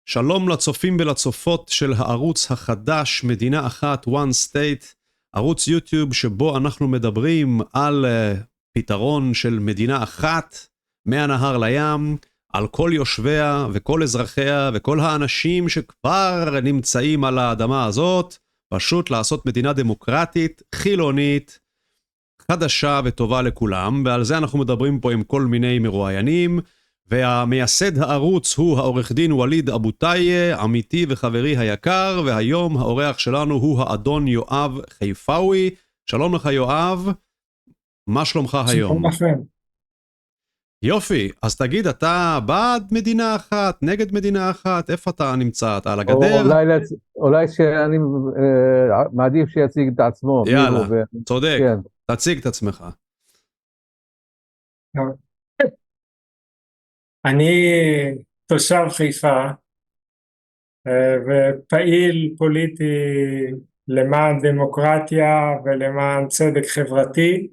שלום לצופים ולצופות של הערוץ החדש, מדינה אחת, One State, ערוץ יוטיוב שבו אנחנו מדברים על פתרון של מדינה אחת, מהנהר לים, על כל יושביה וכל אזרחיה וכל האנשים שכבר נמצאים על האדמה הזאת, פשוט לעשות מדינה דמוקרטית, חילונית, חדשה וטובה לכולם, ועל זה אנחנו מדברים פה עם כל מיני מרואיינים, והמייסד הערוץ הוא העורך דין וליד אבו טיייה, עמיתי וחברי היקר, והיום האורח שלנו הוא האדון יואב חיפאווי. שלום לך יואב, מה שלומך היום? שלום לכם. יופי, אז תגיד, אתה בעד מדינה אחת, נגד מדינה אחת, איפה אתה נמצא? אתה על הגדר? אולי שאני מעדיף שיציג את עצמו. יאללה, צודק, כן. תציג את עצמך. אני תושב חיפה ופעיל פוליטי למען דמוקרטיה ולמען צדק חברתי,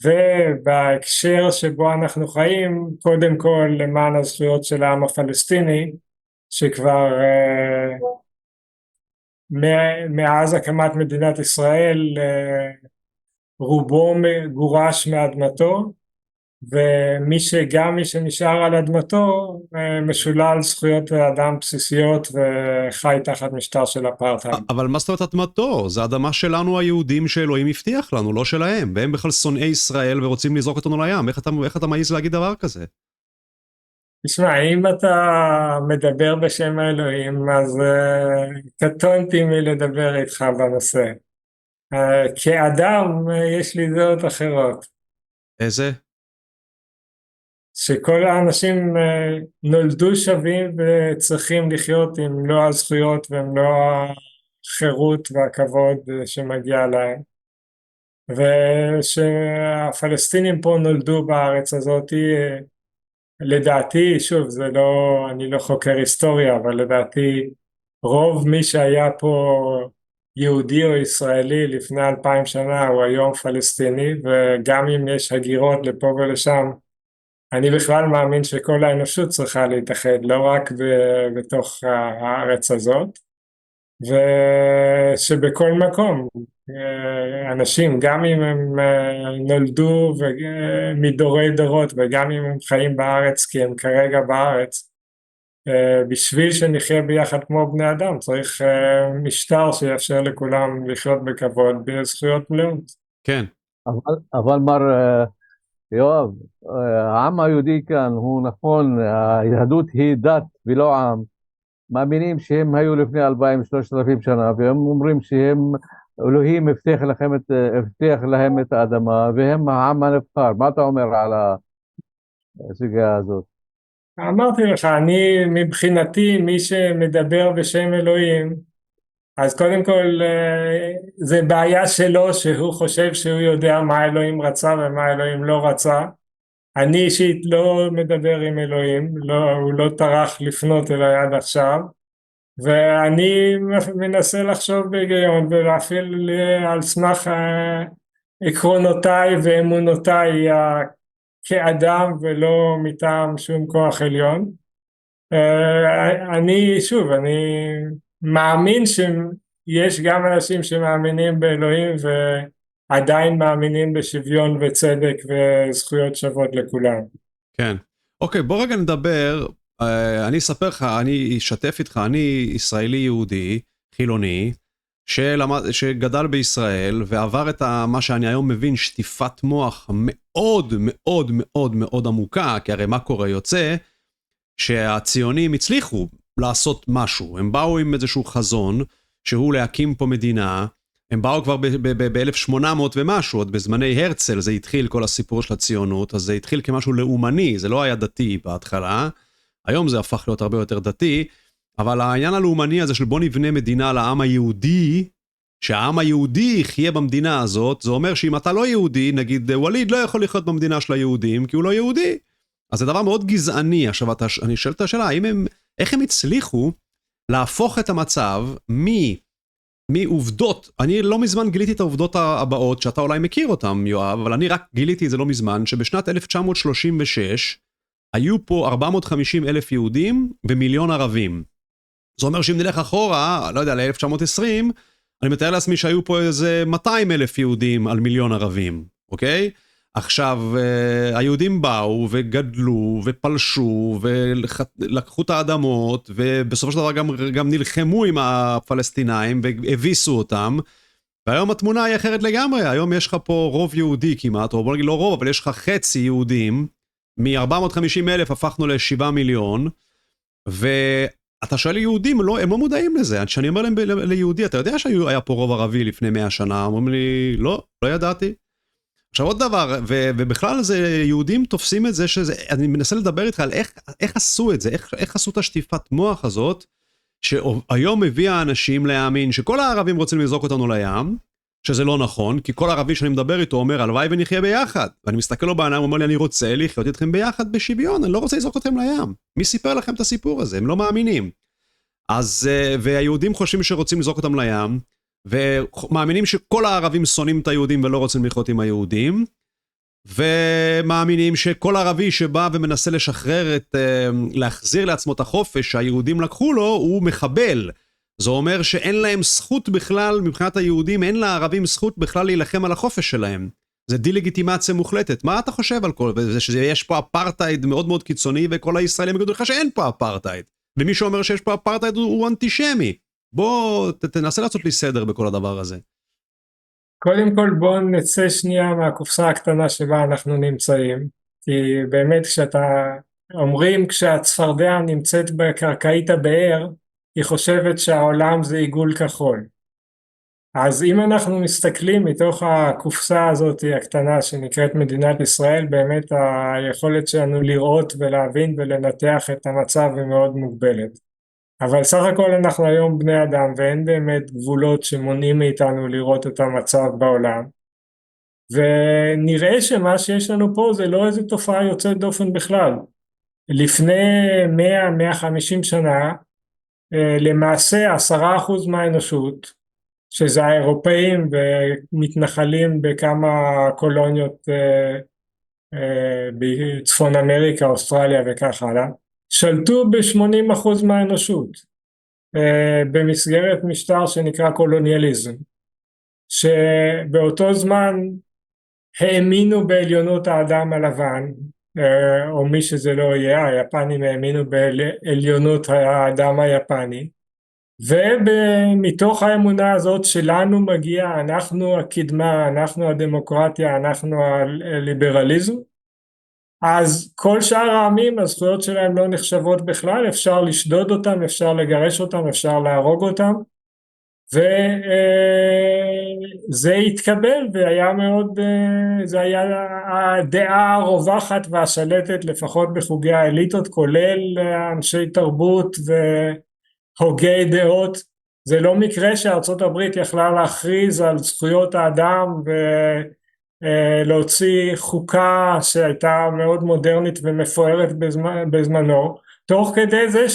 ובהקשר שבו אנחנו חיים, קודם כל למען הזכויות של העם הפלסטיני, שכבר מאז הקמת מדינת ישראל רובו גורש מאדמתו, ומי שנשאר על אדמתו משולל זכויות האדם בסיסיות וחי תחת משטר של אפרטהייד. אבל מה זאת אומרת אדמתו? זה אדמה שלנו היהודים שאלוהים הבטיח לנו, לא שלהם, והם בכלל שונאי ישראל ורוצים לזרוק אותנו לים. איך אתה מעיז להגיד דבר כזה? תשמע, אם אתה מדבר בשם האלוהים, אז קטונתי מלדבר איתך בנושא. כאדם יש לי דעות אחרות. איזה? שכל האנשים נולדו שווים וצריכים לחיות עם מלוא הזכויות ומלוא החירות והכבוד שמגיע להם, ושהפלסטינים פה נולדו בארץ הזאת. לדעתי, שוב, אני לא חוקר היסטוריה, אבל לדעתי רוב מי שהיה פה יהודי או ישראלי לפני 2000 שנה הוא היום פלסטיני, וגם אם יש הגירות לפה ולשם, אני בכלל מאמין שכל האנושות צריכה להתאחד, לא רק בתוך הארץ הזאת, ושבכל מקום אנשים, גם אם הם נולדו מדורי דורות, וגם אם הם חיים בארץ כי הם כרגע בארץ, בשביל שנחיה ביחד כמו בני אדם, צריך משטר שיאפשר לכולם לחיות בכבוד בזכויות מלאות. כן. אבל מר יואב, העם היהודי כאן הוא נכון, היהדות היא דת ולא עם. מאמינים שהם היו לפני 2,000-3,000 שנה, והם אומרים שהם, אלוהים הבטיח להם את האדמה, והם העם הנבחר. מה אתה אומר על הסוגיה הזאת? אמרתי לך, אני מבחינתי מי שמדבר בשם אלוהים, אז קודם כל זה בעיה שלו שהוא חושב שהוא יודע מה אלוהים רצה ומה אלוהים לא רצה. אני אישית לא מדבר עם אלוהים, הוא לא טרח לפנות אליי עד עכשיו, ואני מנסה לחשוב בהיגיון ולהפעיל על סמך עקרונותיי ואמונותיי כאדם ולא מטעם שום כוח עליון. אני מאמין שיש גם אנשים שמאמינים באלוהים ועדיין מאמינים בשוויון וצדק וזכויות שוות לכולם. כן. אוקיי, בוא רגע נדבר, אני אספר לך, אני אשתף איתך, אני ישראלי יהודי, חילוני, שגדל בישראל ועבר את מה שאני היום מבין, שטיפת מוח מאוד מאוד מאוד מאוד עמוקה, כי הרי מה קורה? יוצא שהציונים הצליחו לעשות משהו, הם באו עם איזשהו חזון, שהוא להקים פה מדינה, הם באו כבר ב-1800 ומשהו, עוד בזמני הרצל זה התחיל כל הסיפור של הציונות, אז זה התחיל כמשהו לאומני, זה לא היה דתי בהתחלה, היום זה הפך להיות הרבה יותר דתי, אבל העניין הלאומני הזה של בוא נבנה מדינה לעם היהודי, שהעם היהודי יחיה במדינה הזאת, זה אומר שאם אתה לא יהודי, נגיד וליד לא יכול לחיות במדינה של היהודים, כי הוא לא יהודי, אז זה דבר מאוד גזעני. עכשיו אני שואל את השאלה, איך הם הצליחו להפוך את המצב מעובדות, אני לא מזמן גיליתי את העובדות הבאות, שאתה אולי מכיר אותם יואב, אבל אני רק גיליתי את זה לא מזמן, שבשנת 1936, היו פה 450,000 יהודים ומיליון ערבים. זה אומר שאם נלך אחורה, לא יודע, ל-1920, אני מתאר לעצמי שהיו פה איזה 200,000 יהודים על מיליון ערבים, אוקיי? עכשיו, היהודים באו וגדלו ופלשו ולקחו את האדמות, ובסופו של דבר גם נלחמו עם הפלסטינאים והביסו אותם, והיום התמונה היא אחרת לגמרי. היום יש לך פה רוב יהודי כמעט, או בוא נגיד לא רוב, אבל יש לך חצי יהודים, מ-450,000 הפכנו ל7 מיליון, ואתה שואל יהודים, הם לא מודעים לזה. כשאני אומר להם ליהודי, אתה יודע שהיה פה רוב ערבי לפני 100 שנה? אומרים לי, לא ידעתי. עכשיו עוד דבר, ובכלל זה יהודים תופסים את זה, אני מנסה לדבר איתך על איך עשו את זה, איך עשו את השטיפת מוח הזאת, שהיום הביאה האנשים להאמין שכל הערבים רוצים לזרוק אותנו לים, שזה לא נכון, כי כל ערבי שאני מדבר איתו אומר, הלוואי ונחיה ביחד. ואני מסתכל לו בעיניים, הוא אומר לי, אני רוצה לחיות איתכם ביחד בשוויון, אני לא רוצה לזרוק אתכם לים. מי סיפר לכם את הסיפור הזה? הם לא מאמינים. אז, והיהודים חושבים שרוצים לזרוק אותם לים, ומאמינים שכל הערבים שונאים את היהודים ולא רוצים לחיות עם היהודים, ומאמינים שכל ערבי שבא ומנסה לשחרר להחזיר לעצמו את החופש שהיהודים לקחו לו, הוא מחבל. זה אומר שאין להם זכות בכלל, מבחינת היהודים, אין לערבים זכות בכלל להילחם על החופש שלהם. זה דה-לגיטימציה מוחלטת. מה אתה חושב על כל זה? שיש פה אפרטייד מאוד מאוד קיצוני, וכל הישראלים יגידו לך שאין פה אפרטייד. ומי שאומר שיש פה אפרטייד הוא אנטישמי. בוא, תנסה לעשות לי סדר בכל הדבר הזה. קודם כל בואו נצא שנייה מהקופסה הקטנה שבה אנחנו נמצאים, כי באמת אומרים כשהצפרדע נמצאת בקרקעית הבאר, היא חושבת שהעולם זה עיגול כחול. אז אם אנחנו מסתכלים מתוך הקופסה הזאת הקטנה שנקראת מדינת ישראל, באמת היכולת שלנו לראות ולהבין ולנתח את המצב היא מאוד מוגבלת. אבל סך הכל אנחנו היום בני אדם ואין באמת גבולות שמונעים מאיתנו לראות את המצב בעולם. ונראה שמה שיש לנו פה זה לא איזו תופעה יוצאת דופן בכלל. לפני 100-150 שנה, למעשה 10% מהאנושות, שזה האירופאים ומתנחלים בכמה קולוניות בצפון אמריקה, אוסטרליה וכך הלאה, שלטו ב-80% מהאנושות במסגרת משטר שנקרא קולוניאליזם, שבאותו זמן האמינו בעליונות האדם הלבן, או מי שזה לא יהיה, היפנים האמינו בעליונות האדם היפני, ומתוך האמונה הזאת שלנו מגיע, אנחנו הקדמה, אנחנו הדמוקרטיה, אנחנו הליברליזם, אז כל שאר העמים הזכויות שלהם לא נחשבות בכלל, אפשר לשדוד אותם, אפשר לגרש אותם, אפשר להרוג אותם, וזה התקבל והיה מאוד, זה היה הדעה הרווחת והשלטת לפחות בחוגי האליטות, כולל אנשי תרבות והוגי דעות. זה לא מקרה שארצות הברית יכלה להכריז על זכויות האדם ולהוציא חוקה שהייתה מאוד מודרנית ומפוארת בזמנו, תוך כדי זה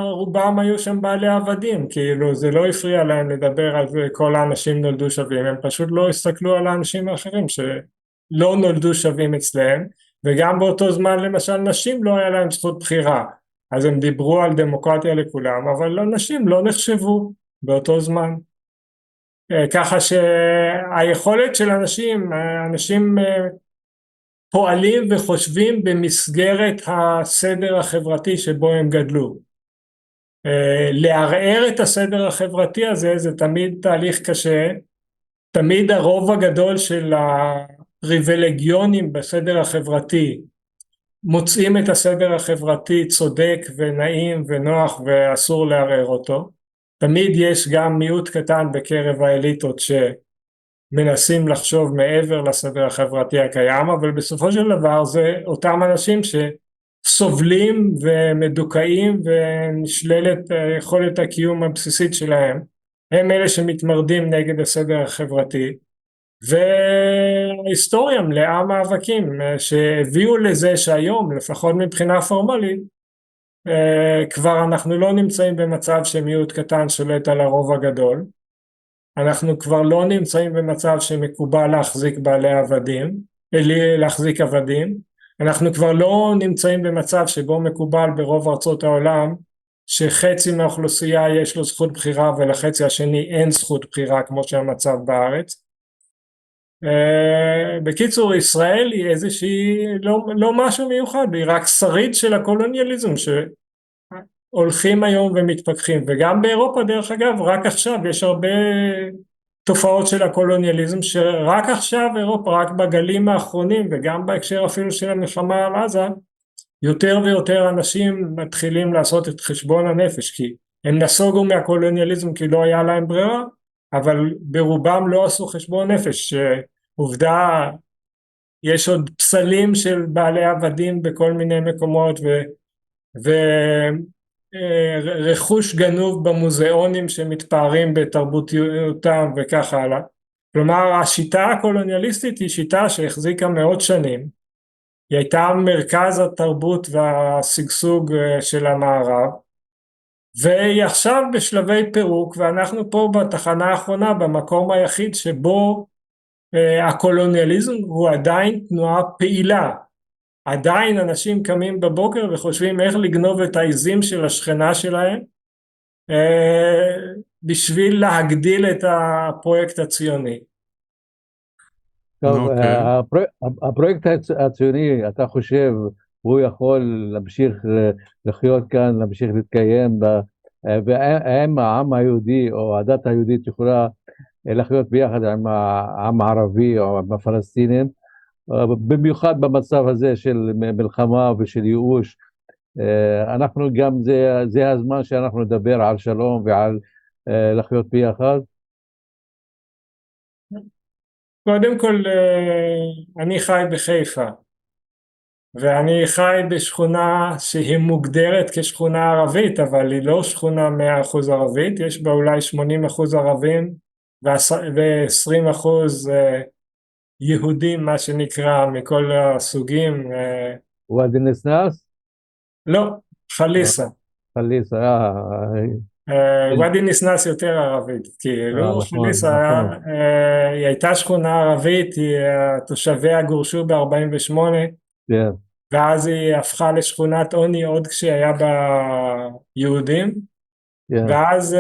רובם היו שם בעלי עבדים, כאילו זה לא הפריע להם לדבר על זה, כל האנשים נולדו שווים, הם פשוט לא הסתכלו על האנשים האחרים שלא נולדו שווים אצלם, וגם באותו זמן למשל נשים לא היה להם זכות בחירה, אז הם דיברו על דמוקרטיה לכולם, אבל לא, נשים לא נחשבו באותו זמן, ככה שהיכולת של אנשים פועלים וחושבים במסגרת הסדר החברתי שבו הם גדלו. לערער את הסדר החברתי הזה זה תמיד תהליך קשה, תמיד הרוב הגדול של הפריבילגיונים בסדר החברתי מוצאים את הסדר החברתי צודק ונעים ונוח ואסור לערער אותו. תמיד יש גם מיעוט קטן בקרב האליטות מנסים לחשוב מעבר לסדר החברתי הקיים, אבל בסופו של דבר זה אותם אנשים שסובלים ומדוכאים ונשללת יכולת הקיום הבסיסית שלהם, הם אלה שמתמרדים נגד הסדר החברתי, וההיסטוריה מלאה מאבקים שהביאו לזה שהיום, לפחות מבחינה פורמלית, כבר אנחנו לא נמצאים במצב שמיעוט קטן שולט על הרוב הגדול, אנחנו כבר לא נמצאים במצב שמקובל להחזיק עבדים, אנחנו כבר לא נמצאים במצב שבו מקובל ברוב ארצות העולם, שחצי מהאוכלוסייה יש לו זכות בחירה ולחצי השני אין זכות בחירה כמו שהמצב בארץ. בקיצור, ישראל היא איזושהי, לא משהו מיוחד, היא רק שריד של הקולוניאליזם שהולכים היום ומתפתחים, וגם באירופה דרך אגב, רק עכשיו יש הרבה תופעות של הקולוניאליזם, שרק עכשיו אירופה, רק בגלים האחרונים, וגם בהקשר אפילו של המלחמה על עזה, יותר ויותר אנשים מתחילים לעשות את חשבון הנפש, כי הם נסוגו מהקולוניאליזם כי לא היה להם ברירה, אבל ברובם לא עשו חשבון נפש. עובדה, יש עוד פסלים של בעלי עבדים בכל מיני מקומות, ורכוש גנוב במוזיאונים שמתפארים בתרבותיותם וכך הלאה. כלומר, השיטה הקולוניאליסטית היא שיטה שהחזיקה מאות שנים, היא הייתה מרכז התרבות והשגשוג של המערב, והיא עכשיו בשלבי פירוק, ואנחנו פה בתחנה האחרונה במקום היחיד שבו הקולוניאליזם הוא עדיין תנועה פעילה. עדיין אנשים קמים בבוקר וחושבים איך לגנוב את העיזים של השכנה שלהם בשביל להגדיל את הפרויקט הציוני. טוב, הפרויקט הציוני, אתה חושב, הוא יכול להמשיך לחיות כאן, להמשיך להתקיים, והאם העם היהודי או הדת היהודית יכולה לחיות ביחד עם העם הערבי או עם הפלסטינים, במיוחד במצב הזה של מלחמה ושל ייאוש. אנחנו גם, זה הזמן שאנחנו נדבר על שלום ועל לחיות ביחד. קודם כל, אני חי בחיפה, ואני חי בשכונה שהיא מוגדרת כשכונה ערבית, אבל היא לא שכונה 100% ערבית, יש בה אולי 80% ערבים ו20% יהודים, מה שנקרא, מכל הסוגים. ואדי ניסנאס? לא, חליסה. חליסה, ואדי ניסנאס יותר ערבית, כאילו חליסה היא הייתה שכונה ערבית, תושביה גורשו ב-48, ואז היא הפכה לשכונת עוני עוד כשהיה בה יהודים, ואז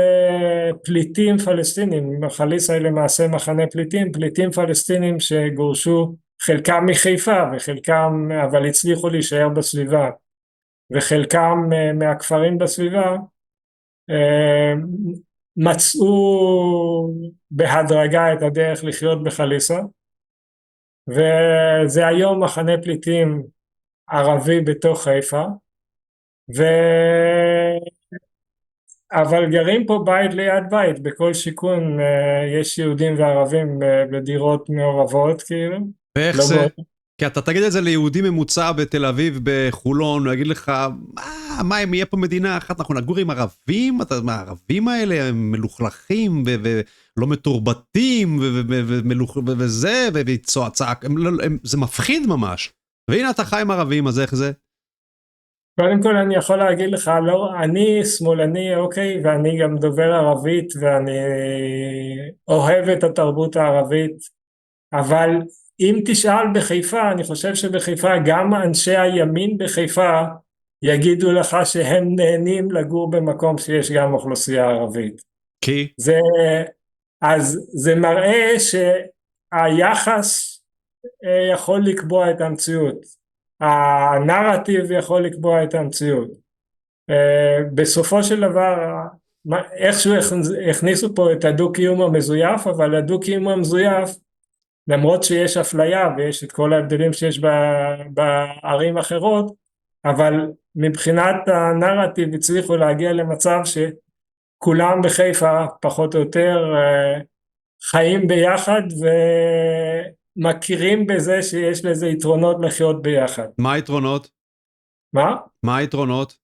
פליטים פלסטינים, חליסה היא למעשה מחנה פליטים פלסטינים שגורשו, חלקם מחיפה וחלקם, אבל הצליחו להישאר בסביבה, וחלקם מהכפרים בסביבה מצאו בהדרגה את הדרך לחיות בחליסה, וזה היום מחנה פליטים ערבי בתוך חיפה, אבל גרים פה בית ליד בית, בכל שיכון יש יהודים וערבים בדירות מעורבות כאילו. ואיך לא זה? בוא... כי אתה תגיד את זה ליהודי ממוצע בתל אביב, בחולון, הוא יגיד לך, מה אם יהיה פה מדינה אחת, אנחנו נגור עם ערבים? הערבים האלה הם מלוכלכים ולא מתורבתים וזה, וצועצק, זה מפחיד ממש. והנה אתה חי עם ערבים, אז איך זה? קודם כל אני יכול להגיד לך, לא, אני שמאלני, אוקיי, ואני גם דובר ערבית, ואני אוהב את התרבות הערבית, אבל אם תשאל בחיפה, אני חושב שבחיפה גם אנשי הימין בחיפה יגידו לך שהם נהנים לגור במקום שיש גם אוכלוסייה ערבית. כי? אז זה מראה שהיחס יכול לקבוע את המציאות. הנרטיב יכול לקבוע את המציאות. בסופו של דבר, איכשהו הכניסו פה את הדו-קיום המזויף, אבל הדו-קיום המזויף, למרות שיש אפליה ויש את כל ההבדלים שיש בערים אחרות, אבל מבחינת הנרטיב הצליחו להגיע למצב שכולם בחיפה פחות או יותר חיים ביחד ומכירים בזה שיש לזה יתרונות לחיות ביחד. מה היתרונות? מה היתרונות?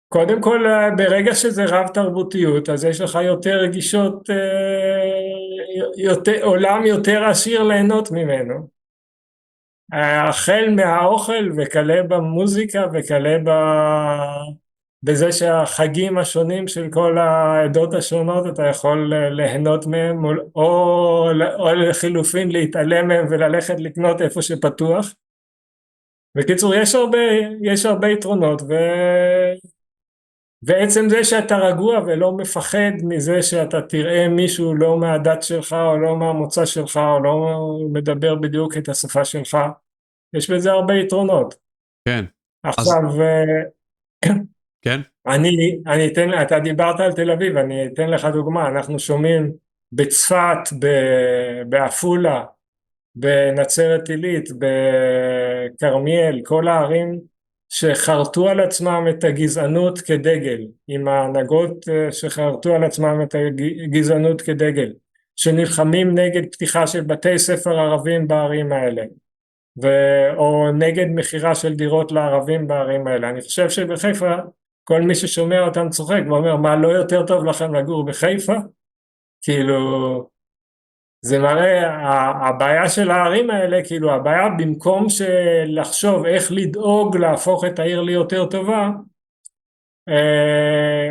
קודם כל, ברגע שזה רב תרבותיות, אז יש לך יותר רגישות, עולם יותר עשיר ליהנות ממנו. החל מהאוכל וכלה במוזיקה וכלה בזה שהחגים השונים של כל העדות השונות אתה יכול ליהנות מהם, או לחילופין להתעלם מהם וללכת לקנות איפה שפתוח. בקיצור, יש הרבה יתרונות, ועצם זה שאתה רגוע ולא מפחד מזה שאתה תראה מישהו לא מהדת שלך או לא מהמוצא שלך או לא מדבר בדיוק את השפה שלך, יש בזה הרבה יתרונות. כן. עכשיו, כן? אתה דיברת על תל אביב, אני אתן לך דוגמה. אנחנו שומעים בצפת, בעפולה, בנצרת עילית, בכרמיאל, כל הערים שחרטו על עצמם את הגזענות כדגל, עם ההנהגות שחרטו על עצמם את הגזענות כדגל, שנלחמים נגד פתיחה של בתי ספר ערבים בערים האלה, או נגד מחירה של דירות לערבים בערים האלה. אני חושב שבחיפה כל מי ששומע אותם צוחק ואומר, מה, לא יותר טוב לכם לגור בחיפה? כאילו, זה מראה, הבעיה של הערים האלה, כאילו הבעיה במקום לחשוב איך לדאוג להפוך את העיר ליותר טובה,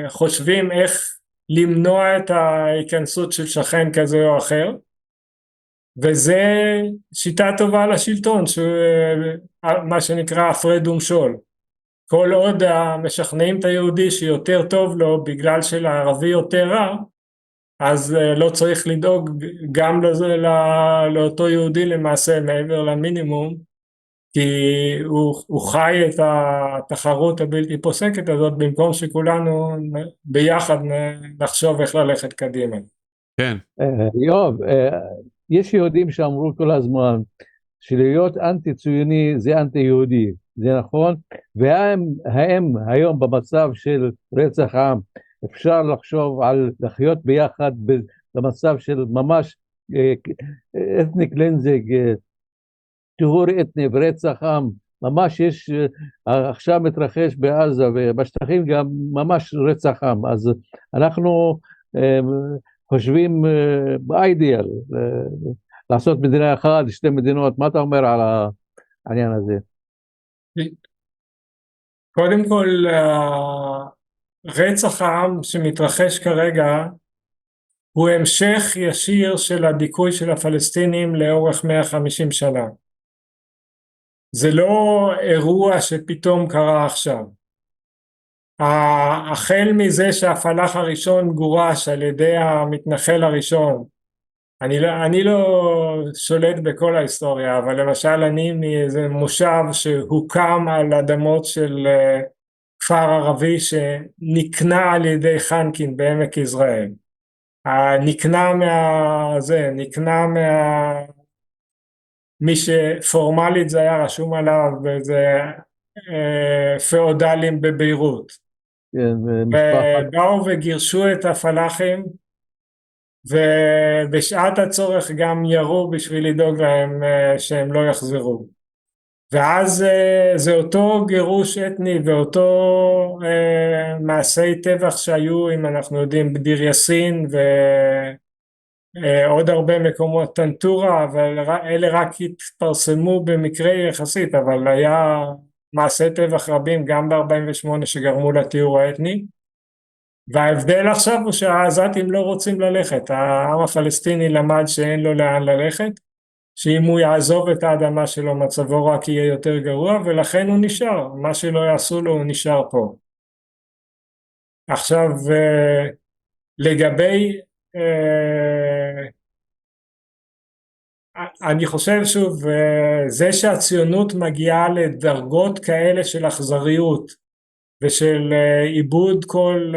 חושבים איך למנוע את ההיכנסות של שכן כזה או אחר, וזה שיטה טובה לשלטון, מה שנקרא הפרד ומשול. כל עוד משכנעים את היהודי שיותר טוב לו בגלל שלערבי יותר רע, אז לא צריך לדאוג גם לאותו יהודי למעשה מעבר למינימום, כי הוא חי את התחרות הבלתי פוסקת הזאת, במקום שכולנו ביחד נחשוב איך ללכת קדימה. כן. יואב, יש יהודים שאמרו כל הזמן שלהיות אנטי ציוני זה אנטי יהודי, זה נכון? והאם היום במצב של רצח עם אפשר לחשוב על לחיות ביחד במצב של ממש אתני קלנזינג, טיהור אתני ורצח עם, ממש יש עכשיו מתרחש בעזה ובשטחים גם ממש רצח עם, אז אנחנו חושבים באידיאל לעשות מדינה אחת, שתי מדינות. מה אתה אומר על העניין הזה? קודם כל, רצח העם שמתרחש כרגע הוא המשך ישיר של הדיכוי של הפלסטינים לאורך 150 שנה. זה לא אירוע שפתאום קרה עכשיו. החל מזה שהפלאח הראשון גורש על ידי המתנחל הראשון, אני לא שולט בכל ההיסטוריה, אבל למשל אני מאיזה מושב שהוקם על אדמות של כפר ערבי שנקנה על ידי חנקין בעמק יזרעאל. נקנה מי שפורמלית זה היה רשום עליו, וזה פאודלים בביירות. ובאו וגירשו את הפלאחים, ובשעת הצורך גם ירו בשביל לדאוג להם שהם לא יחזרו. ואז זה אותו גירוש אתני ואותו מעשי טבח שהיו, אם אנחנו יודעים, בדיר יאסין ועוד הרבה מקומות, טנטורה, אבל אלה רק התפרסמו במקרה יחסית, אבל היה מעשי טבח רבים גם ב-48 שגרמו לטיהור האתני. וההבדל עכשיו הוא שהעזתים לא רוצים ללכת. העם הפלסטיני למד שאין לו לאן ללכת, שאם הוא יעזוב את האדמה שלו מצבו רק יהיה יותר גרוע, ולכן הוא נשאר. מה שלא יעשו לו הוא נשאר פה. עכשיו לגבי אני חושב שוב, זה שהציונות מגיעה לדרגות כאלה של אכזריות ושל איבוד כל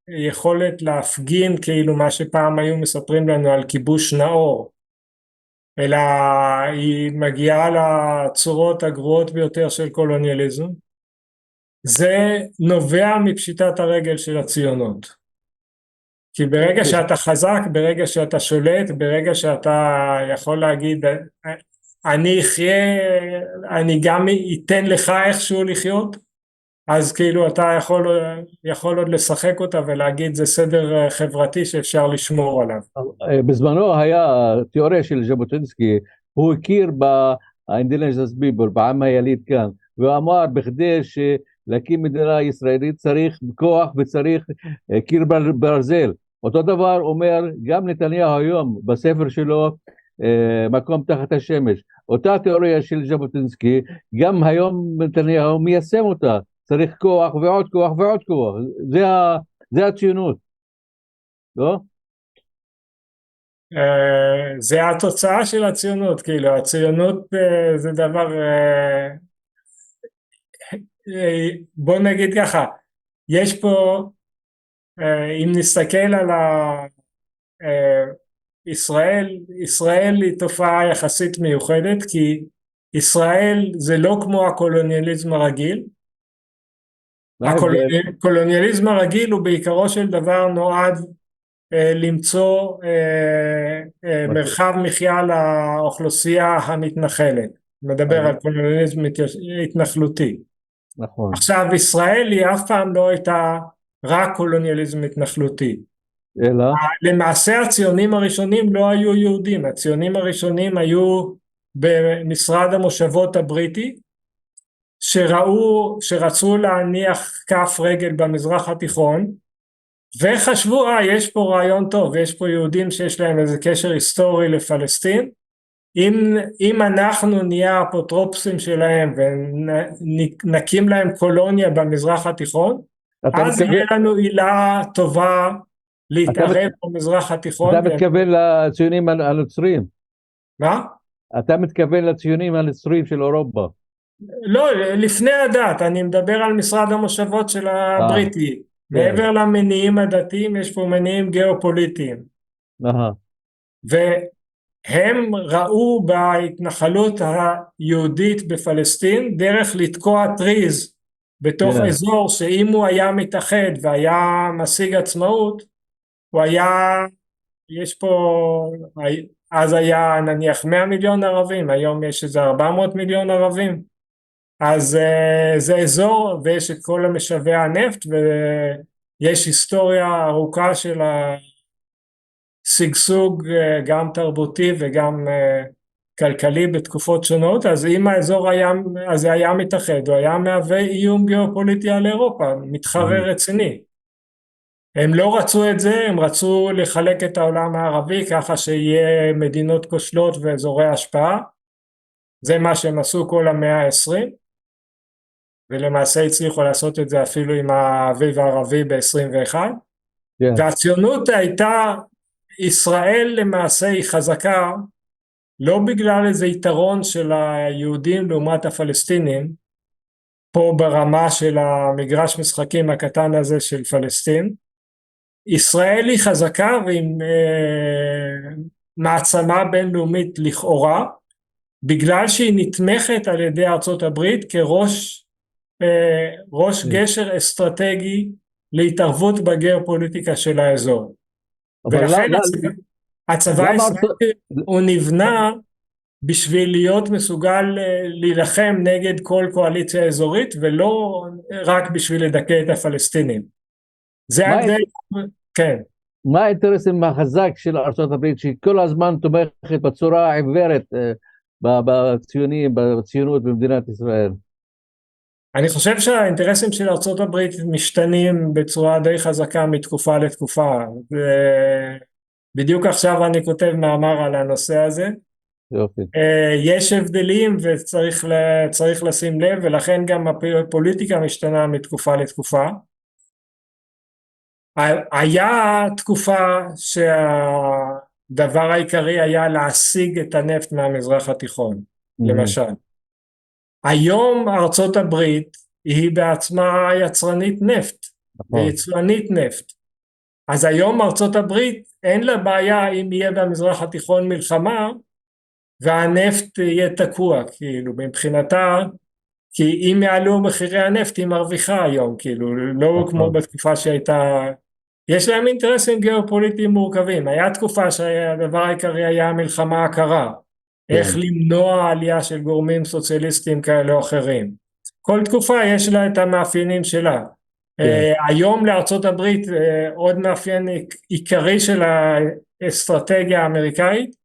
יכולת להפגין, כאילו מה שפעם היו מספרים לנו על כיבוש נאור, אלא היא מגיעה לצורות הגרועות ביותר של קולוניאליזם, זה נובע מפשיטת הרגל של הציונות. כי ברגע שאתה חזק, ברגע שאתה שולט, ברגע שאתה יכול להגיד אני אחיה, אני גם אתן לך איכשהו לחיות, אז כאילו אתה יכול עוד לשחק אותה ולהגיד זה סדר חברתי שאפשר לשמור עליו. בזמנו היה תיאוריה של ז'בוטינסקי, הוא הכיר ב-indigenous people, בעם היליד כאן, והוא אמר בכדי להקים מדינה ישראלית צריך כוח וצריך קיר ברזל. אותו דבר אומר גם נתניהו היום בספר שלו מקום תחת השמש. אותה תיאוריה של ז'בוטינסקי, גם היום נתניהו מיישם אותה, צריך כוח ועוד כוח ועוד כוח, זה הציונות, לא? זה התוצאה של הציונות, כאילו הציונות זה דבר, בוא נגיד ככה, יש פה, אם נסתכל על ישראל היא תופעה יחסית מיוחדת, כי ישראל זה לא כמו הקולוניאליזם הרגיל. הקולוניאליזם הרגיל הוא בעיקרו של דבר נועד למצוא מרחב מחיה לאוכלוסייה המתנחלת, מדבר על קולוניאליזם התנחלותי. נכון. עכשיו ישראל היא אף פעם לא הייתה רק קולוניאליזם התנחלותי, אלא למעשה הציונים הראשונים לא היו יהודים, הציונים הראשונים היו במשרד המושבות הבריטי, שרצו להניח כף רגל במזרח התיכון, וחשבו, יש פה רעיון טוב, יש פה יהודים שיש להם איזה קשר היסטורי לפלסטין, אם אנחנו נהיה אפוטרופסים שלהם ונקים להם קולוניה במזרח התיכון, אז יהיה לנו עילה טובה להתערב במזרח התיכון. אתה מתכוון לציונים הנוצרים? מה? אתה מתכוון לציונים הנוצרים של אירופה? לא, לפני הדת, אני מדבר על משרד המושבות של הבריטי. מעבר למניעים הדתיים יש פה מניעים גיאופוליטיים. והם ראו בהתנחלות היהודית בפלסטין דרך לתקוע טריז בתוך אזור שאם הוא היה מתאחד והיה משיג עצמאות, הוא היה, יש פה, אז היה נניח 100 מיליון ערבים, היום יש איזה 400 מיליון ערבים, אז זה אזור ויש את כל המשאבי הנפט ויש היסטוריה ארוכה של השגשוג גם תרבותי וגם כלכלי בתקופות שונות, אז אם האזור היה, אז זה היה מתאחד, הוא היה מהווה איום גיאופוליטי על אירופה, מתחרה רציני. הם לא רצו את זה, הם רצו לחלק את העולם הערבי ככה שיהיה מדינות כושלות ואזורי השפעה, זה מה שהם עשו כל המאה ה-20, ולמעשה הצליחו לעשות את זה אפילו עם האביב הערבי ב-21, והציונות הייתה, ישראל למעשה היא חזקה, לא בגלל איזה יתרון של היהודים לעומת הפלסטינים, פה ברמה של המגרש משחקים הקטן הזה של פלסטין, ישראל היא חזקה ועם מעצמה בינלאומית לכאורה, בגלל שהיא נתמכת על ידי ארצות הברית כראש גשר אסטרטגי להתערבות בגיאופוליטיקה של האזור. ולכן הצבא הישראלי הוא נבנה בשביל להיות מסוגל להילחם נגד כל קואליציה אזורית ולא רק בשביל לדכא את הפלסטינים. זה ההבדל, כן. מה האינטרסים החזק של ארצות הברית שכל הזמן תומכת בצורה עיוורת בציונות במדינת ישראל? אני חושב שהאינטרסים של ארצות הברית משתנים בצורה די חזקה מתקופה לתקופה. בדיוק עכשיו אני כותב מאמר על הנושא הזה. יופי. יש הבדלים וצריך לשים לב, ולכן גם הפוליטיקה משתנה מתקופה לתקופה. היה תקופה שהדבר העיקרי היה להשיג את הנפט מהמזרח התיכון, למשל. היום ארצות הברית היא בעצמה יצרנית נפט, ויצואנית נפט. אז היום ארצות הברית אין לה בעיה אם יהיה במזרח התיכון מלחמה, והנפט יהיה תקוע, כאילו, מבחינתה, כי אם יעלו מחירי הנפט היא מרוויחה היום, כאילו, לא כמו בתקופה שהייתה, יש להם אינטרסים גיאופוליטיים מורכבים, היה תקופה שהדבר העיקרי היה המלחמה הקרה, איך למנוע עלייה של גורמים סוציאליסטיים כאלה או אחרים. כל תקופה יש לה את המאפיינים שלה. היום לארצות הברית עוד מאפיין עיקרי של האסטרטגיה האמריקאית,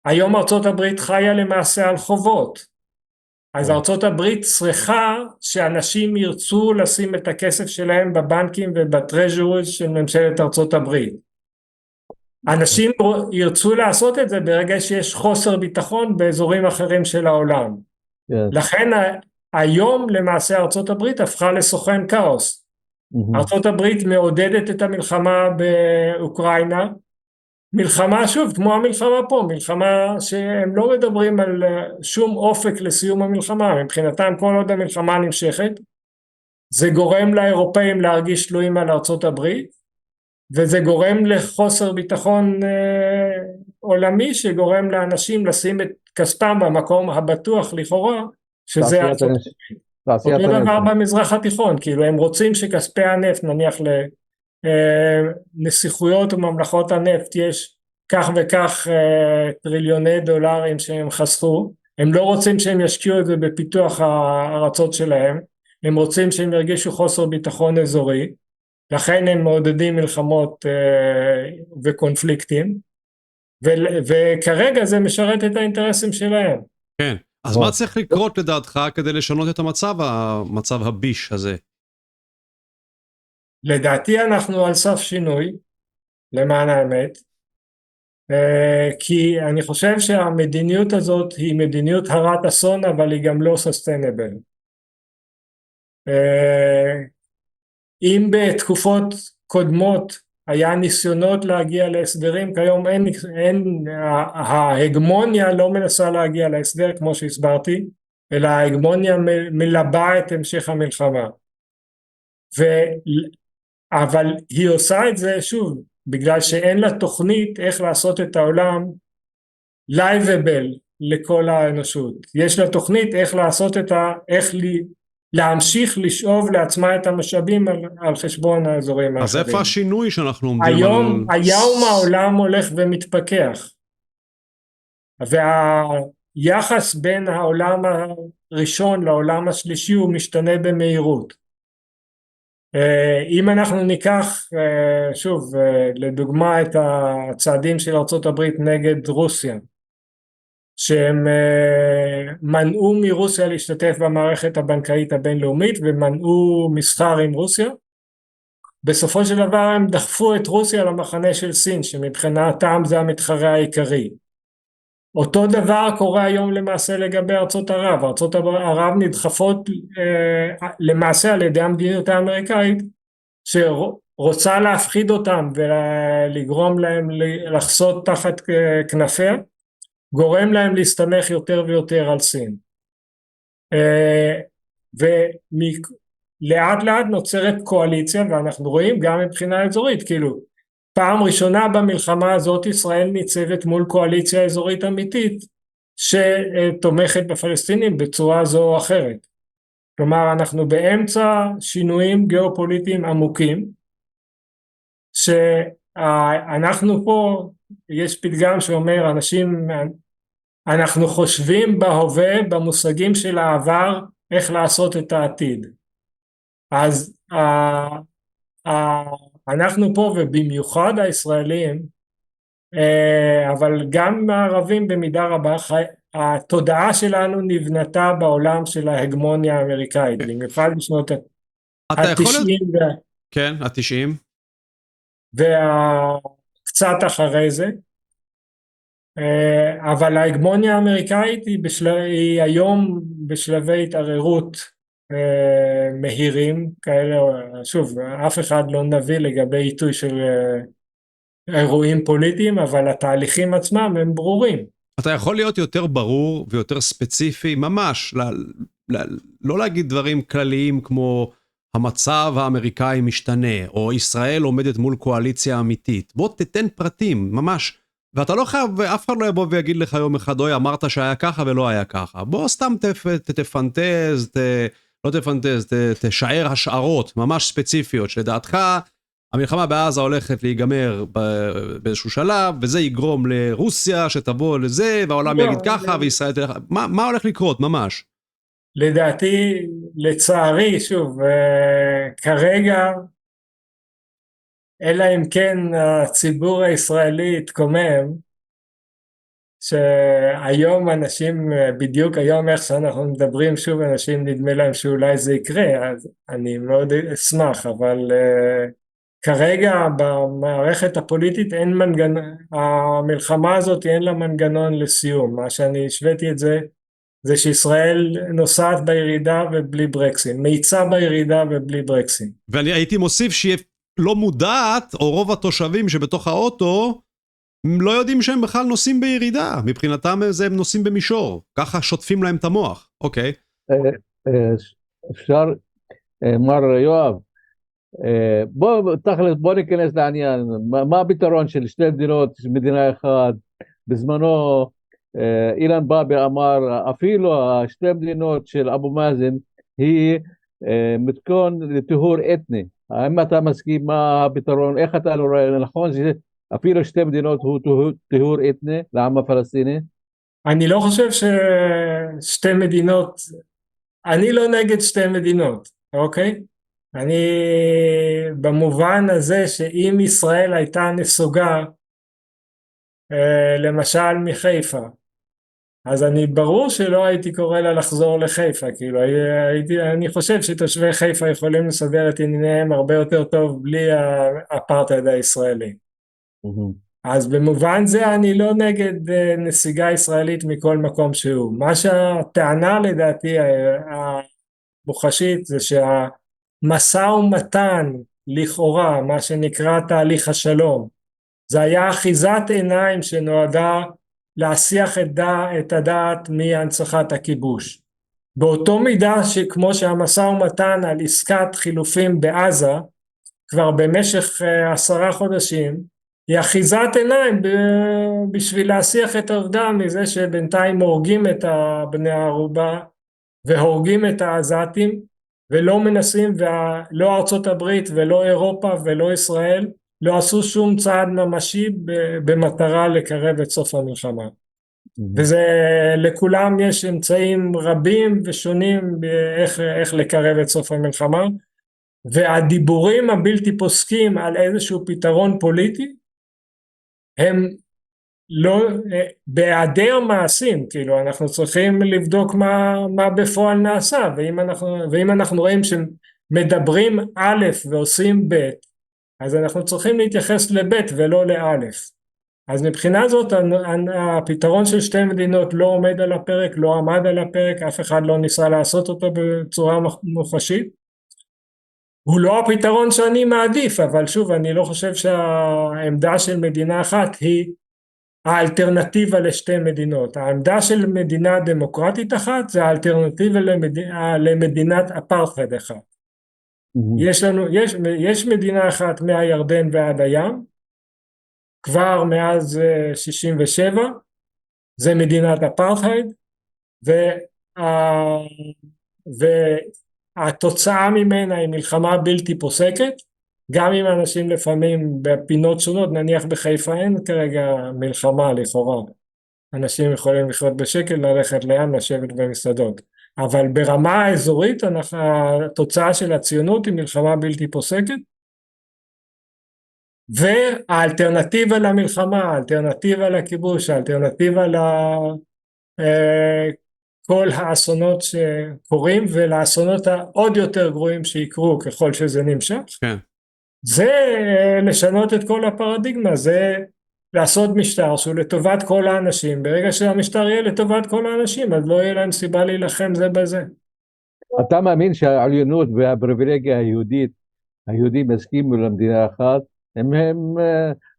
היום ארצות הברית חיה למעשה על חובות. אז ארצות הברית צריכה שאנשים ירצו לשים את הכסף שלהם בבנקים ובטרז'וריז של ממשלת ארצות הברית. אנשים ירצו לעשות את זה ברגע שיש חוסר ביטחון באזורים אחרים של העולם. כן. לכן היום למעשה ארצות הברית הפכה לסוכן כאוס. ארצות הברית מעודדת את המלחמה באוקראינה, מלחמה שוב כמו המלחמה פה, מלחמה שהם לא מדברים על שום אופק לסיום המלחמה, מבחינתם כל עוד המלחמה נמשכת, זה גורם לאירופאים להרגיש תלויים על ארצות הברית, וזה גורם לחוסר ביטחון עולמי, שגורם לאנשים לשים את כספם במקום הבטוח לכאורה, שזה ארצות הברית. אותו דבר במזרח התיכון, כאילו הם רוצים שכספי הנפט, נניח לנסיכויות וממלכות הנפט, יש כך וכך טריליוני דולרים שהם חסכו, הם לא רוצים שהם ישקיעו את זה בפיתוח הארצות שלהם, הם רוצים שהם ירגישו חוסר ביטחון אזורי, לכן הם מעודדים מלחמות וקונפליקטים, וכרגע זה משרת את האינטרסים שלהם. כן, אז מה צריך לקרות לדעתך כדי לשנות את המצב הביש הזה? לדעתי אנחנו על סף שינוי, למען האמת, כי אני חושב שהמדיניות הזאת היא מדיניות הרת אסון, אבל היא גם לא סוסטיינבל. אם בתקופות קודמות היה ניסיונות להגיע להסדרים, כיום ההגמוניה לא מנסה להגיע להסדר כמו שהסברתי, אלא ההגמוניה מלבה את המשך המלחמה. אבל היא עושה את זה שוב, בגלל שאין לה תוכנית איך לעשות את העולם לייבבל לכל האנושות. יש לה תוכנית איך לעשות איך להמשיך לשאוב לעצמה את המשאבים על חשבון האזורים האחרים. אז איפה השינוי שאנחנו עומדים היום העולם הולך ומתפכח, והיחס בין העולם הראשון לעולם השלישי הוא משתנה במהירות. אם אנחנו ניקח שוב לדוגמה את הצעדים של ארצות הברית נגד רוסיה, שהם מנעו מרוסיה להשתתף במערכת הבנקאית הבינלאומית ומנעו מסחר עם רוסיה, בסופו של דבר הם דחפו את רוסיה למחנה של סין, שמבחינתם זה המתחרה העיקרי. אותו דבר קורה היום למעשה לגבי ארצות ערב. ארצות ערב נדחפות למעשה על ידי המדיניות האמריקאית, שרוצה להפחיד אותם ולגרום להם לחסות תחת כנפיה, גורם להם להסתמך יותר ויותר על סין. ולאט לאט נוצרת קואליציה, ואנחנו רואים גם מבחינה אזורית, כאילו פעם ראשונה במלחמה הזאת ישראל ניצבת מול קואליציה אזורית אמיתית, שתומכת בפלסטינים בצורה זו או אחרת. כלומר אנחנו באמצע שינויים גיאופוליטיים עמוקים, שאנחנו פה, יש פתגם שאומר אנחנו חושבים בהווה במושגים של העבר איך לעשות את העתיד. אז אנחנו פה ובמיוחד הישראלים, אבל גם הערבים במידה רבה, התודעה שלנו נבנתה בעולם של ההגמוניה האמריקאית, במיוחד בשנות ה-90. כן, ה-90. וקצת אחרי זה. אבל ההגמוניה האמריקאית היא היום בשלבי התערערות מהירים כאלה, שוב אף אחד לא נביא לגבי עיתוי של אירועים פוליטיים, אבל התהליכים עצמם הם ברורים. אתה יכול להיות יותר ברור ויותר ספציפי ממש, לא להגיד דברים כלליים כמו המצב האמריקאי משתנה או ישראל עומדת מול קואליציה אמיתית. בוא תתן פרטים ממש, ואתה לא חייב, אף אחד לא יבוא ויגיד לך יום אחד, אוי אמרת שהיה ככה ולא היה ככה. בוא סתם תפנטז, לא תפנטז, תשאר השערות ממש ספציפיות, שלדעתך המלחמה בעזה הולכת להיגמר באיזשהו שלב, וזה יגרום לרוסיה שתבוא לזה, והעולם יגיד ככה, וישראל תלך, מה הולך לקרות ממש? לדעתי, לצערי, שוב, כרגע, אלא אם כן הציבור הישראלי התקומם, שהיום אנשים, בדיוק היום איך שאנחנו מדברים, שוב אנשים נדמה להם שאולי זה יקרה, אז אני מאוד אשמח, אבל כרגע במערכת הפוליטית אין מנגנון, המלחמה הזאת אין לה מנגנון לסיום. מה שאני השוויתי את זה, זה שישראל נוסעת בירידה ובלי ברקסים, מאיצה בירידה ובלי ברקסים. ואני הייתי מוסיף שהיא לא מודעת, או רוב התושבים שבתוך האוטו, הם לא יודעים שהם בכלל נוסעים בירידה, מבחינתם הם נוסעים במישור, ככה שוטפים להם את המוח, אוקיי. אפשר, מר יואב, בוא ניכנס לעניין, מה הפתרון של שתי מדינות, מדינה אחת, בזמנו אילן באבי אמר, אפילו שתי מדינות של אבו מאזן, היא מתכון לטיהור אתני, האם אתה מסכים מה הפתרון, איך אתה לא רואה, נכון שאפילו שתי מדינות הוא טיהור אתני לעם הפלסטיני? אני לא חושב ששתי מדינות, אני לא נגד שתי מדינות, אוקיי? אני במובן הזה שאם ישראל הייתה נסוגה, למשל מחיפה, אז אני ברור שלא הייתי קורא לה לחזור לחיפה, כאילו אני חושב שתושבי חיפה יכולים לסדר את ענייניהם הרבה יותר טוב בלי האפרטהייד הישראלי. אז במובן זה אני לא נגד נסיגה ישראלית מכל מקום שהוא. מה שהטענה לדעתי המוחשית זה שהמשא ומתן לכאורה, מה שנקרא תהליך השלום, זה היה אחיזת עיניים שנועדה להסיח את הדעת מהנצחת הכיבוש. באותו מידה שכמו שהמשא ומתן על עסקת חילופים בעזה, כבר במשך 10 חודשים, היא אחיזת עיניים בשביל להסיח את העובדה מזה שבינתיים הורגים את בני הערובה והורגים את העזתים ולא מנסים, ולא ארצות הברית ולא אירופה ולא ישראל לא עשו שום צעד ממשי במטרה לקרב את סוף המלחמה. וזה לכולם יש אמצעים רבים ושונים איך לקרב את סוף המלחמה, והדיבורים הבלתי פוסקים על איזשהו פתרון פוליטי הם לא, בהיעדר מעשים, כאילו אנחנו צריכים לבדוק מה בפועל נעשה, ואם אנחנו רואים שמדברים א' ועושים ב', אז אנחנו צריכים להתייחס לב' ולא לאלף. אז מבחינה זאת הפתרון של שתי מדינות לא עומד על הפרק, לא עמד על הפרק, אף אחד לא ניסה לעשות אותו בצורה מוחשית. הוא לא הפתרון שאני מעדיף, אבל שוב אני לא חושב שהעמדה של מדינה אחת היא האלטרנטיבה לשתי מדינות. העמדה של מדינה דמוקרטית אחת זה האלטרנטיבה למדינת אפרטהייד אחת. יש מדינה אחת מהירדן ועד הים, כבר מאז 67, זה מדינת אפרטהייד, והתוצאה ממנה היא מלחמה בלתי פוסקת, גם אם אנשים לפעמים בפינות שונות, נניח בחיפה אין כרגע מלחמה לכאורה, אנשים יכולים לחיות בשקט, ללכת לים, לשבת במסעדות, אבל ברמה האזורית התוצאה של הציונות היא מלחמה בלתי פוסקת, והאלטרנטיבה למלחמה, האלטרנטיבה לכיבוש, האלטרנטיבה לכל האסונות שקורים ולאסונות העוד יותר גרועים שיקרו ככל שזה נמשך, כן. זה לשנות את כל הפרדיגמה, זה לעשות משטר שהוא לטובת כל האנשים, ברגע שהמשטר יהיה לטובת כל האנשים אז לא יהיה להם סיבה להילחם זה בזה. אתה מאמין שהעליונות והפריבילגיה היהודית, היהודים הסכימו למדינה אחת, הם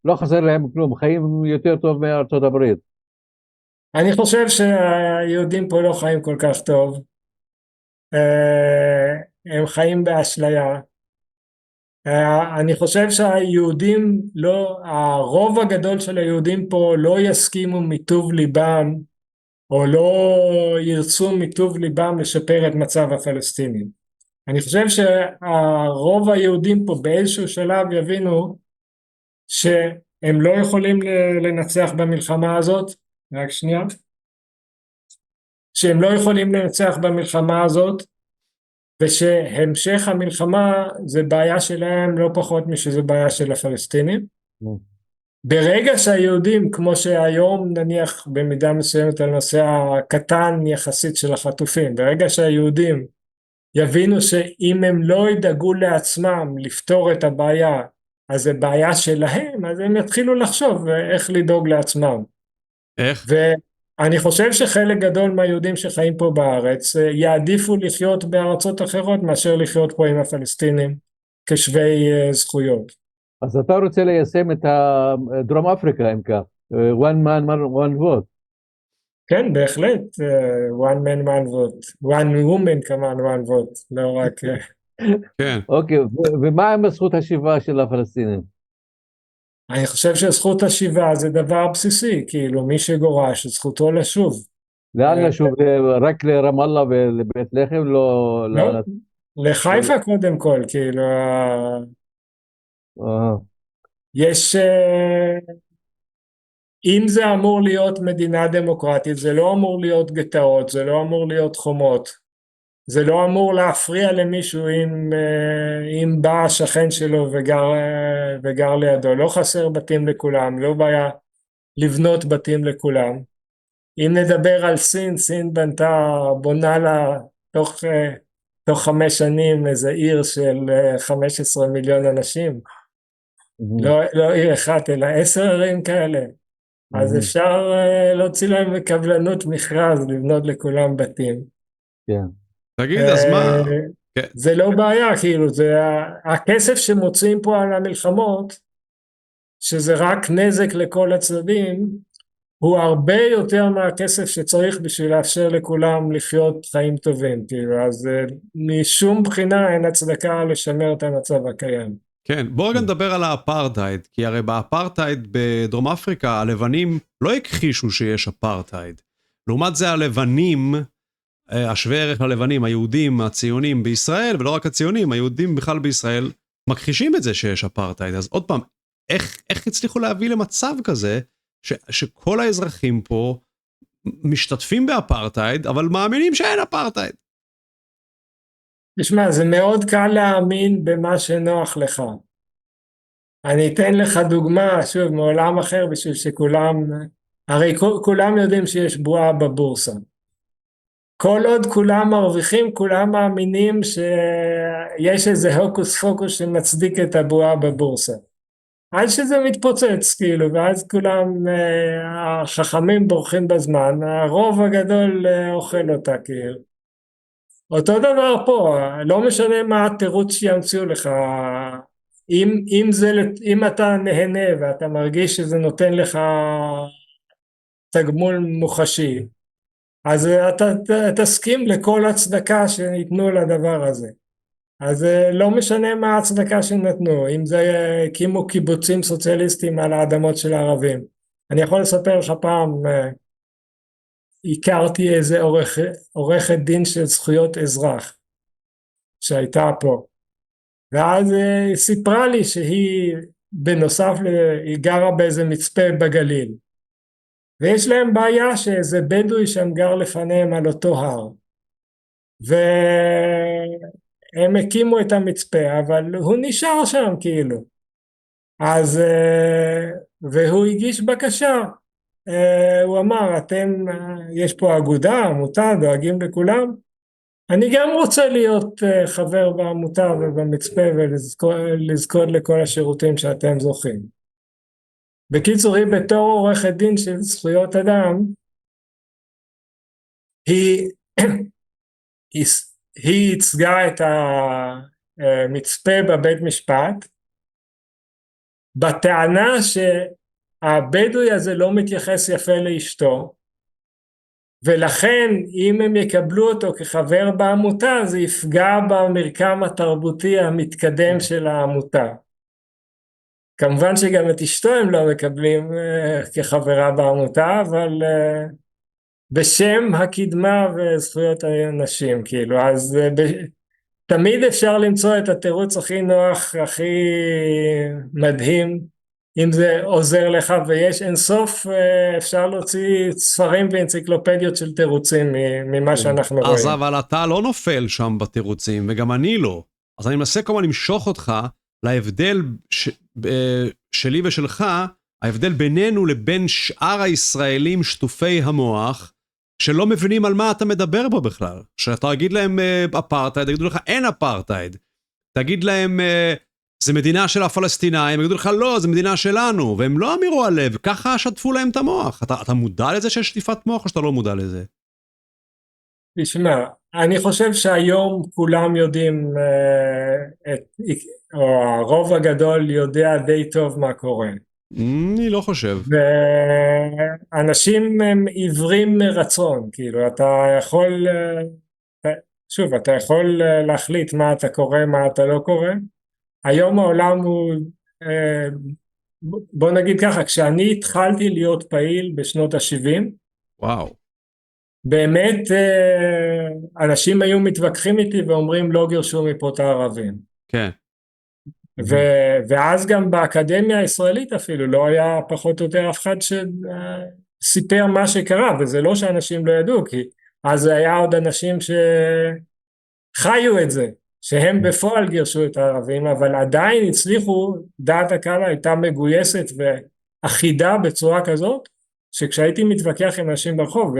לא חסר להם כלום, חיים יותר טוב מארצות הברית? אני חושב שהיהודים פה לא חיים כל כך טוב, הם חיים באשליה. אני חושב שהיהודים לא, הרוב הגדול של היהודים פה לא יסכימו מטוב ליבם או לא ירצו מטוב ליבם לשפר את מצב הפלסטינים. אני חושב שהרוב היהודים פה באיזשהו שלב יבינו שהם לא יכולים לנצח במלחמה הזאת, רק שנייה, שהם לא יכולים לנצח במלחמה הזאת, ושהמשך המלחמה זה בעיה שלהם לא פחות משזה בעיה של הפלסטינים. ברגע שהיהודים, כמו שהיום נניח במידה מסוימת על נושא הקטן יחסית של החטופים, ברגע שהיהודים יבינו שאם הם לא ידאגו לעצמם לפתור את הבעיה אז זה בעיה שלהם, אז הם יתחילו לחשוב איך לדאוג לעצמם. איך? ואני חושב שחלק גדול מהיהודים שחיים פה בארץ יעדיפו לחיות בארצות אחרות מאשר לחיות פה עם הפלסטינים כשווי זכויות. אז אתה רוצה ליישם את דרום אפריקה אם כך, one man, one vote. כן, בהחלט, one man, one vote, one woman כמובן, one vote, לא רק... כן. אוקיי, ומה עם זכות השיבה של הפלסטינים? אני חושב שזכות השיבה זה דבר בסיסי, כאילו מי שגורש, זכותו לשוב. לאן לשוב? רק לרמאללה ולבית לחם? לא... לא, לחיפה קודם כל, כאילו, יש... אם זה אמור להיות מדינה דמוקרטית, זה לא אמור להיות גטאות, זה לא אמור להיות חומות, זה לא אמור להפריע למישהו אם בא השכן שלו וגר לידו, לא חסר בתים לכולם, לא בעיה לבנות בתים לכולם. אם נדבר על סין, סין בונה לה תוך 5 שנים איזה עיר של 15 מיליון אנשים, לא עיר אחת אלא 10 ערים כאלה. אז אפשר להוציא להם בקבלנות מכרז, לבנות לכולם בתים. כן. תגיד, אז מה? זה לא בעיה, כאילו, זה הכסף שמוצאים פה על המלחמות, שזה רק נזק לכל הצדדים, הוא הרבה יותר מהכסף שצריך בשביל לאפשר לכולם לחיות חיים טובים, כאילו, אז משום בחינה אין הצדקה לשמר את המצב הקיים. כן, בואו רגע נדבר על האפרטהייד, כי הרי באפרטהייד בדרום אפריקה, הלבנים לא הכחישו שיש אפרטהייד. לעומת זה הלבנים, השווה ערך ללבנים, היהודים, הציונים בישראל, ולא רק הציונים, היהודים בכלל בישראל, מכחישים את זה שיש אפרטהייד. אז עוד פעם, איך הצליחו להביא למצב כזה, שכל האזרחים פה משתתפים באפרטהייד, אבל מאמינים שאין אפרטהייד? תשמע, זה מאוד קל להאמין במה שנוח לך. אני אתן לך דוגמה, שוב, מעולם אחר, בשביל שכולם, הרי כולם יודעים שיש בועה בבורסה. כל עוד כולם מרוויחים, כולם מאמינים שיש איזה הוקוס פוקוס שמצדיק את הבועה בבורסה. עד שזה מתפוצץ, כאילו, ואז כולם, החכמים בורחים בזמן, הרוב הגדול אוכל אותה, כאילו. אותו דבר פה, לא משנה מה התירוץ שימציאו לך, אם אתה נהנה ואתה מרגיש שזה נותן לך תגמול מוחשי, אז אתה תסכים לכל הצדקה שניתנו לדבר הזה. אז לא משנה מה הצדקה שנתנו, אם זה הקימו קיבוצים סוציאליסטיים על האדמות של הערבים. אני יכול לספר לך פעם, הכרתי איזה עורכת דין של זכויות אזרח שהייתה פה, ואז היא סיפרה לי שהיא בנוסף, היא גרה באיזה מצפה בגליל, ויש להם בעיה שאיזה בדואי שם גר לפניהם על אותו הר, והם הקימו את המצפה, אבל הוא נשאר שם כאילו, אז והוא הגיש בקשה, הוא אמר, יש פה אגודה, עמותה, דואגים לכולם, אני גם רוצה להיות חבר בעמותה ובמצפה ולזכות לכל השירותים שאתם זוכים. בקיצור, היא בתור עורכת דין של זכויות אדם, היא ייצגה את המצפה בבית משפט, בטענה שהבדואי הזה לא מתייחס יפה לאשתו, ולכן אם הם יקבלו אותו כחבר בעמותה, זה יפגע במרקם התרבותי המתקדם של העמותה. כמובן שגם את אשתו הם לא מקבלים כחברה בעמותה, אבל בשם הקדמה וזכויות האנשים, כאילו, אז תמיד אפשר למצוא את התירוץ הכי נוח, הכי מדהים, אם זה עוזר לך, ויש אינסוף, אפשר להוציא ספרים ואנציקלופדיות של תירוצים ממה שאנחנו רואים. אז אבל אתה לא נופל שם בתירוצים, וגם אני לא. אז אני מנסה כמובן למשוך אותך להבדל שלי ושלך, ההבדל בינינו לבין שאר הישראלים שטופי המוח, שלא מבינים על מה אתה מדבר בו בכלל. שאתה תגיד להם אפרטהייד, תגידו לך אין אפרטהייד. תגיד להם זה מדינה של הפלסטינאים, יגידו לך לא, זה מדינה שלנו, והם לא אמירו הלב, ככה שטפו להם את המוח. אתה מודע לזה שיש שטיפת מוח או שאתה לא מודע לזה? תשמע, אני חושב שהיום כולם יודעים, או הרוב הגדול יודע די טוב מה קורה. אני לא חושב. ואנשים הם עיוורים מרצון, כאילו אתה יכול, שוב, אתה יכול להחליט מה אתה קורא, מה אתה לא קורא. היום העולם הוא, בוא נגיד ככה, כשאני התחלתי להיות פעיל בשנות ה-70, וואו. באמת אנשים היו מתווכחים איתי ואומרים לא גירשו מפה את הערבים. כן. ואז גם באקדמיה הישראלית אפילו לא היה פחות או יותר אף אחד שסיפר מה שקרה, וזה לא שאנשים לא ידעו, כי אז היה עוד אנשים שחיו את זה, שהם בפועל גירשו את הערבים, אבל עדיין הצליחו, דעת הקהל הייתה מגויסת ואחידה בצורה כזאת, שכשהייתי מתווכח עם אנשים ברחוב,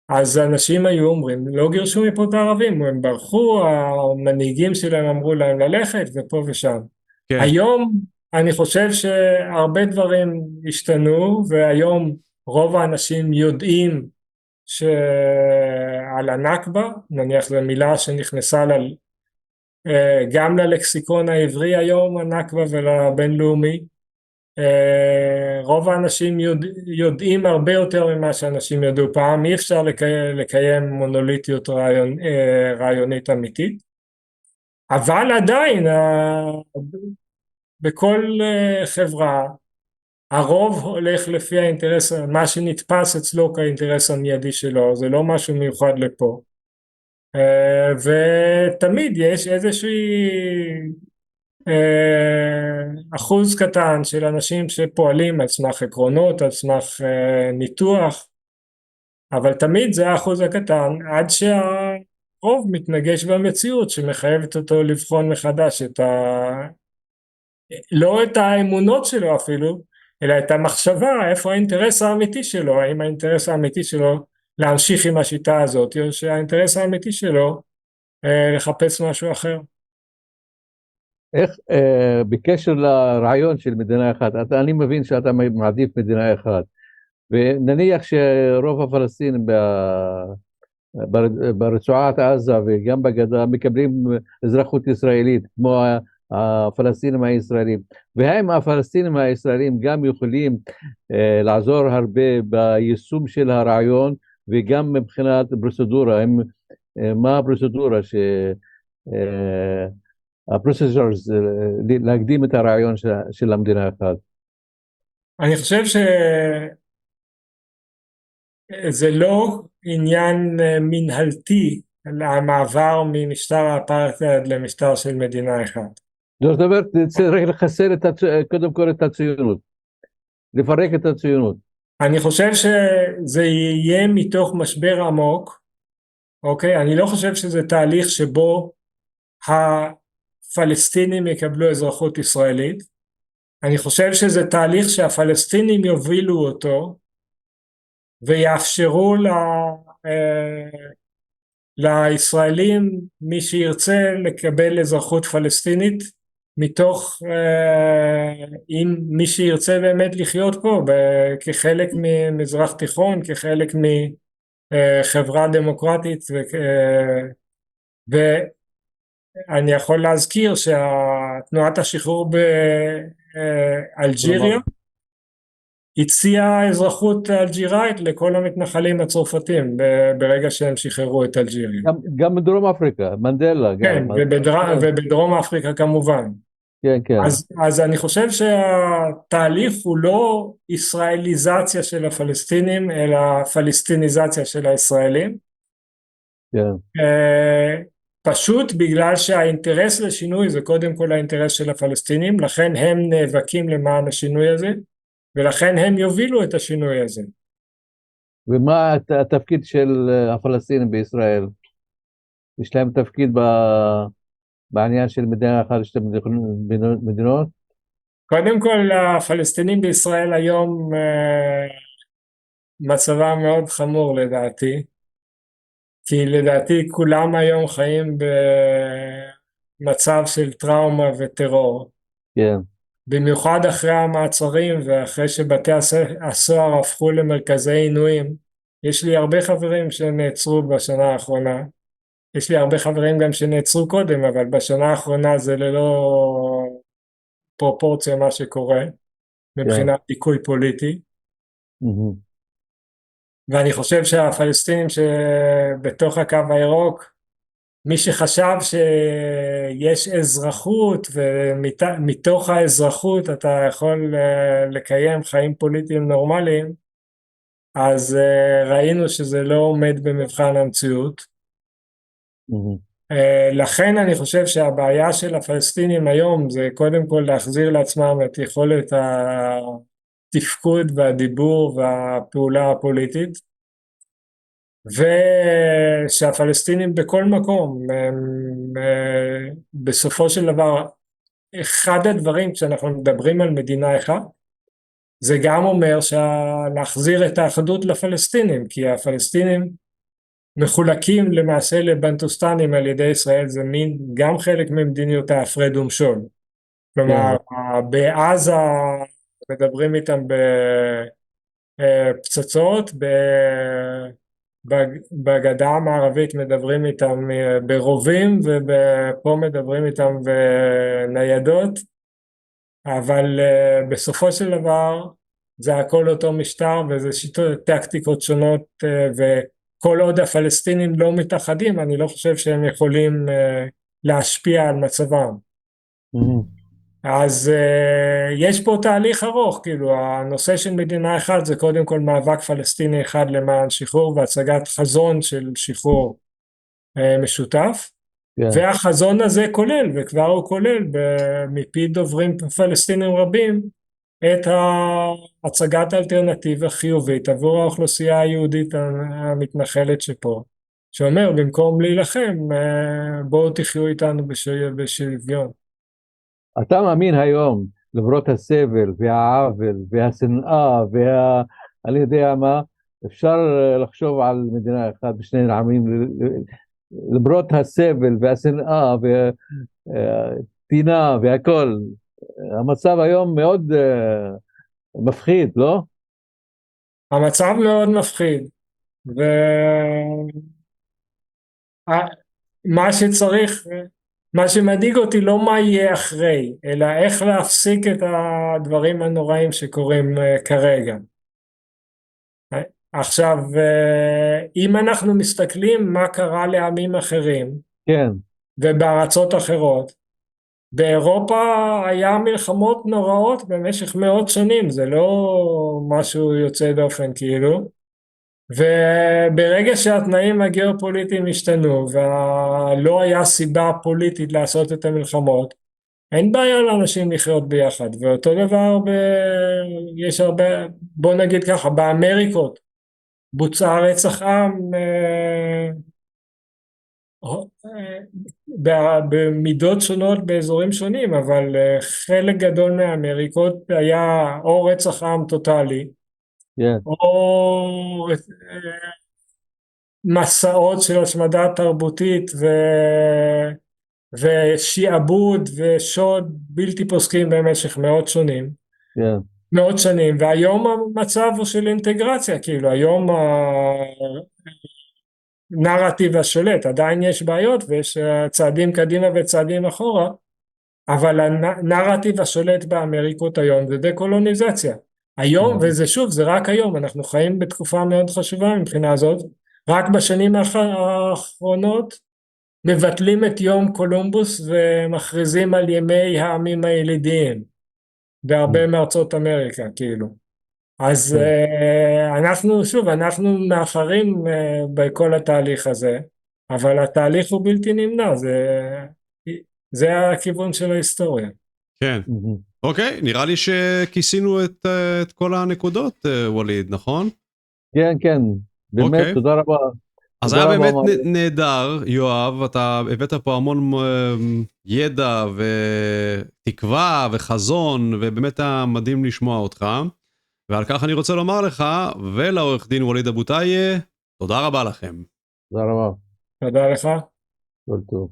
אז אנשים היו אומרים, לא גירשו מפה את הערבים, הם ברחו, המנהיגים שלהם אמרו להם ללכת ופה ושם. כן. היום אני חושב שהרבה דברים השתנו, והיום רוב האנשים יודעים על הנכבה, נניח זו מילה שנכנסה גם ללקסיקון העברי היום, הנכבה ולבינלאומי, רוב האנשים יודעים הרבה יותר ממה שאנשים ידעו פעם. אי אפשר לקיים מונוליטיות רעיונית אמיתית, אבל עדיין בכל חברה הרוב הולך לפי האינטרס, מה שנתפס אצלו כאינטרס המיידי שלו, זה לא משהו מיוחד לפה, ותמיד יש איזושהי אחוז קטן של אנשים שפועלים על סמך עקרונות, על סמך ניתוח, אבל תמיד זה האחוז הקטן, עד שהרוב מתנגש במציאות שמחייבת אותו לבחון מחדש לא את האמונות שלו אפילו, אלא את המחשבה, איפה האינטרס האמיתי שלו, האם האינטרס האמיתי שלו להמשיך עם השיטה הזאת, או שהאינטרס האמיתי שלו לחפש משהו אחר. איך, בקשר לרעיון של מדינה אחת, אני מבין שאתה מעדיף מדינה אחת, ונניח שרוב הפלסטינים ברצועת עזה וגם בגדה מקבלים אזרחות ישראלית, כמו הפלסטינים הישראלים, והאם הפלסטינים הישראלים גם יכולים לעזור הרבה ביישום של הרעיון, וגם מבחינת פרוצדורה, מה הפרוצדורה הפרוצדורס להקדים את הרעיון של המדינה אחת? אני חושב שזה לא עניין מנהלתי למעבר ממשטר האפרטהייד למשטר של מדינה אחת. זאת אומרת, צריך לחסל קודם כל את הציונות, לפרק את הציונות. אני חושב שזה יהיה מתוך משבר עמוק, אוקיי? אני לא חושב שזה תהליך שבו הפלסטינים יקבלו אזרחות ישראלית. אני חושב שזה תהליך שהפלסטינים יובילו אותו, ויאפשרו לישראלים, מי שירצה לקבל אזרחות פלסטינית, מתוך אם מי שירצה באמת לחיות פה כחלק ממזרח תיכון, כחלק מחברה דמוקרטית, ואני יכול להזכיר שהתנועת השחרור באלג'יריה הציעה אזרחות אלג'יראית לכל המתנחלים הצרפתים ברגע שהם שחררו את אלג'יריה. גם בדרום אפריקה, מנדלה. כן, ובדרום אפריקה כמובן. כן, כן. אז אני חושב שהתהליך הוא לא ישראליזציה של הפלסטינים, אלא פלסטיניזציה של הישראלים. כן. פשוט בגלל שהאינטרס לשינוי זה קודם כל האינטרס של הפלסטינים, לכן הם נאבקים למען השינוי הזה, ולכן הם יובילו את השינוי הזה. ומה התפקיד של הפלסטינים בישראל? יש להם תפקיד בעניין של מדינה אחת לשתי מדינות? קודם כל, הפלסטינים בישראל היום מצבם מאוד חמור לדעתי, כי לדעתי כולם היום חיים מצב של טראומה וטרור. כן, במיוחד אחרי המעצרים ואחרי שבתי הסוהר הפכו למרכזי עינויים. יש לי הרבה חברים שנעצרו בשנה האחרונה. יש לי הרבה חברים גם שנעצרו קודם, אבל בשנה האחרונה זה ללא פרופורציה מה שקורה, מבחינת דיכוי פוליטי. ואני חושב שהפלסטינים שבתוך הקו הירוק, מי שחשב שיש אזרחות ומתוך האזרחות אתה יכול לקיים חיים פוליטיים נורמליים, אז ראינו שזה לא עומד במבחן המציאות. לכן אני חושב שהבעיה של הפלסטינים היום זה קודם כל להחזיר לעצמם את יכולת התפקוד והדיבור והפעולה הפוליטית, ושהפלסטינים בכל מקום, בסופו של דבר, אחד הדברים כשאנחנו מדברים על מדינה אחת, זה גם אומר להחזיר את האחדות לפלסטינים, כי הפלסטינים מחולקים למעשה לבנטוסטנים על ידי ישראל, זה גם חלק ממדיניות ההפרד ומשול. כלומר, בעזה מדברים איתם בפצצות, בגדה המערבית מדברים איתם ברובים, ופה מדברים איתם בניידות, אבל בסופו של דבר זה הכל אותו משטר, וזה טקטיקות שונות, וכל עוד הפלסטינים לא מתאחדים, אני לא חושב שהם יכולים להשפיע על מצבם. אז יש פה תהליך ארוך, כאילו הנושא של מדינה אחת זה קודם כל מאבק פלסטיני אחד למען שחרור והצגת חזון של שחרור משותף, והחזון הזה כולל, וכבר הוא כולל מפי דוברים פלסטינים רבים, את הצגת האלטרנטיבה חיובית עבור האוכלוסייה היהודית המתנחלת שפה, שאומר במקום להילחם בואו תחיו איתנו בשוויון. אתה מאמין היום, למרות הסבל והעוול והשנאה אני יודע מה, אפשר לחשוב על מדינה אחת בשני העמים, למרות הסבל והשנאה והטינה והכל, המצב היום מאוד מפחיד, לא? המצב מאוד מפחיד, ומה שצריך, מה שמדאיג אותי לא מה יהיה אחרי, אלא איך להפסיק את הדברים הנוראים שקורים כרגע. עכשיו, אם אנחנו מסתכלים מה קרה לעמים אחרים, כן. ובארצות אחרות, באירופה היה מלחמות נוראות במשך מאות שנים, זה לא משהו יוצא דופן כאילו, וברגע שהתנאים הגיאופוליטיים השתנו ולא היה סיבה פוליטית לעשות את המלחמות, אין בעיה לאנשים לחיות ביחד. ואותו דבר יש הרבה, בוא נגיד ככה, באמריקות בוצע רצח עם במידות שונות באזורים שונים, אבל חלק גדול מהאמריקות היה או רצח עם טוטלי, או מסעות של השמדה תרבותית ושיעבוד ושוד בלתי פוסקים במשך מאות שנים. מאות שנים, והיום המצב הוא של אינטגרציה, כאילו היום הנרטיב השולט, עדיין יש בעיות ויש צעדים קדימה וצעדים אחורה, אבל הנרטיב השולט באמריקות היום זה דקולוניזציה. היום, וזה שוב, זה רק היום, אנחנו חיים בתקופה מאוד חשובה מבחינה זאת, רק בשנים האחרונות מבטלים את יום קולומבוס ומכריזים על ימי העמים הילידיים, בהרבה מארצות אמריקה, כאילו. אז אנחנו, שוב, אנחנו מאחרים בכל התהליך הזה, אבל התהליך הוא בלתי נמנע, זה הכיוון של ההיסטוריה. כן. אוקיי, נראה לי שכיסינו את כל הנקודות, ווליד, נכון? כן, כן, באמת, תודה רבה. אז היה באמת נהדר, יואב, אתה הבאת פה המון ידע ותקווה וחזון, ובאמת היה מדהים לשמוע אותך, ועל כך אני רוצה לומר לך, ולעורך דין ווליד אבו טיייה, תודה רבה לכם. תודה רבה. תודה לך. כל טוב.